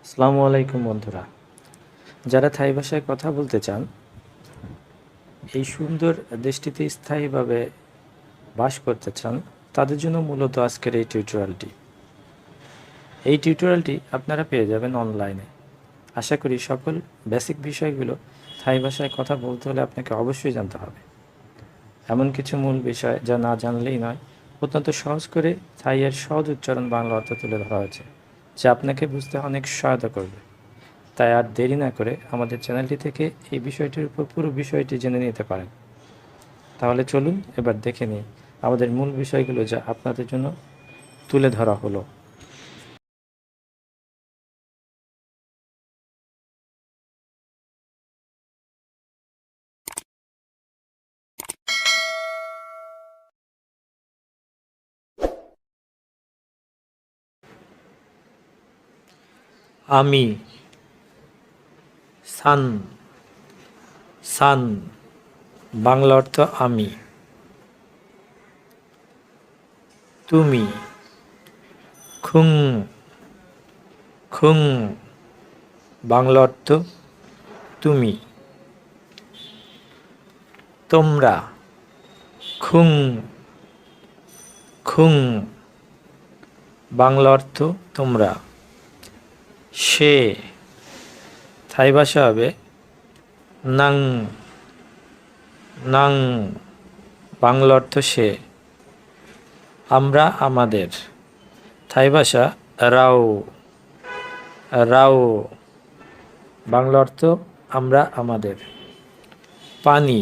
আসসালামু আলাইকুম বন্ধুরা, যারা থাই ভাষায় কথা বলতে চান, এই সুন্দর দেশটিতে স্থায়ীভাবে বাস করতে চান, তাদের জন্য মূলত আজকের এই টিউটোরিয়ালটি আপনারা পেয়ে যাবেন অনলাইনে। আশা করি সকল বেসিক বিষয়গুলো থাই ভাষায় কথা বলতে হলে আপনাকে অবশ্যই জানতে হবে। এমন কিছু মূল বিষয় যা না জানলেই নয়, অত্যন্ত সহজ করে থাইয়ের সহজ উচ্চারণ বাংলা অর্থ তুলে ধরা হয়েছে, যা আপনাকে বুঝতে অনেক সহায়তা করবে। তাই আর দেরি না করে আমাদের চ্যানেলটি থেকে এই বিষয়টির উপর পুরো বিষয়টি জেনে নিতে পারেন। তাহলে চলুন এবার দেখে নিই আমাদের মূল বিষয়গুলো যা আপনাদের জন্য তুলে ধরা হলো। আমি, সান, সান বাংলা অর্থ আমি। তুমি, খুং, খুং বাংলা অর্থ তুমি। তোমরা, খুং, খুং বাংলা অর্থ তোমরা। সে, থাই ভাষা হবে নাং, নাং বাংলা অর্থ সে। আমরা আমাদের, থাই ভাষা রাও, রাও বাংলা অর্থ আমরা আমাদের। পানি,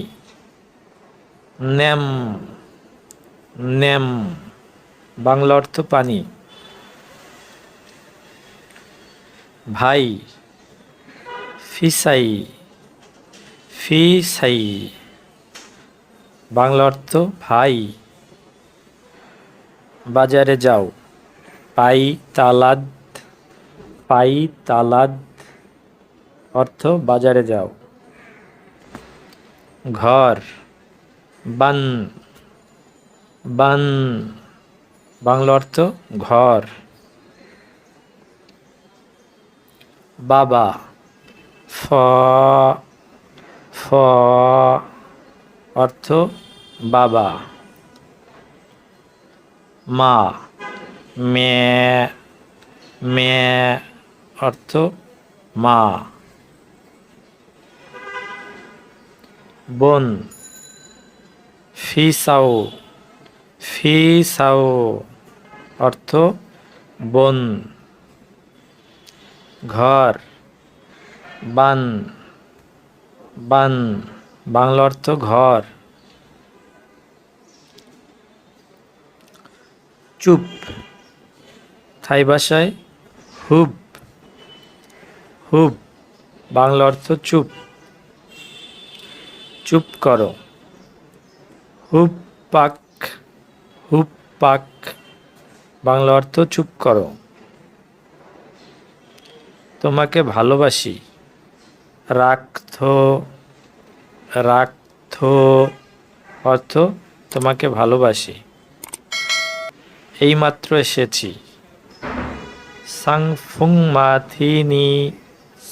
নেম, নেম বাংলা অর্থ পানি। ভাই, ফিসাই, ফিসাই বাংলা অর্থ ভাই। বাজারে যাও, পাই তালাদ, পাই তালাদ অর্থ বাজারে যাও। ঘর, বান, বান বাংলা অর্থ ঘর। বাবা, ফ, ফ অর্থ বাবা। মা, মে, মে অর্থ মা। বোন, ফিসাও, ফিসাও অর্থ বোন। ঘর, বান, বান বাংলা অর্থ ঘর। চুপ, থাই ভাষায় হুব, হুব বাংলা অর্থ চুপ। চুপ করো, হুব পাক, হুব পাক বাংলা অর্থ চুপ করো। তোমাকে ভালোবাসি, রাখথো, রাখথো অর্থ তোমাকে ভালোবাসি। এইমাত্র এসেছি, সাং ফুং মাথিনি,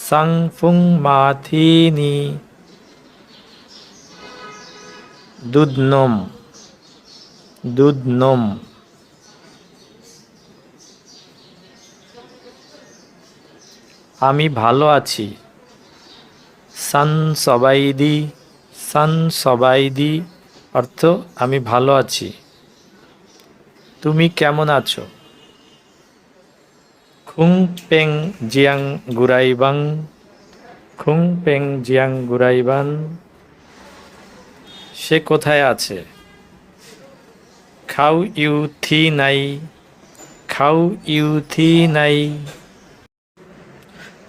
সাং ফুং মাথিনি দুধ নম, দুধ নম। আমি ভালো আছি, সান সবাইদি, সান সবাইদি অর্থ আমি ভালো আছি। তুমি কেমন আছো? খুং পেং জিয়াং গুরাইবাং, খুং পেং জিয়াং গুরাইবান সে কোথায় আছে? খাও ইউ থি নাই, খাও ইউ থি নাই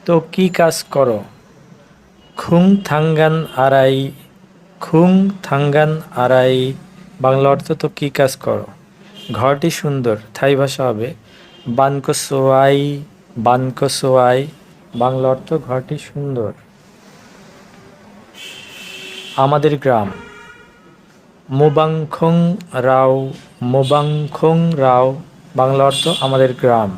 তো কি কাজ করো? খুং থাঙ্গান আড়াই, খুং থাঙ্গান আড়াই বাংলা অর্থ তো কি কাজ করো। ঘরটি সুন্দর, থাই ভাষা হবে বানকো সোয়াই, বানকো সোয়াই বাংলা অর্থ ঘরটি সুন্দর। আমাদের গ্রাম, মোবাংখং রাও, মোবাংখং রাও বাংলা অর্থ আমাদের গ্রাম।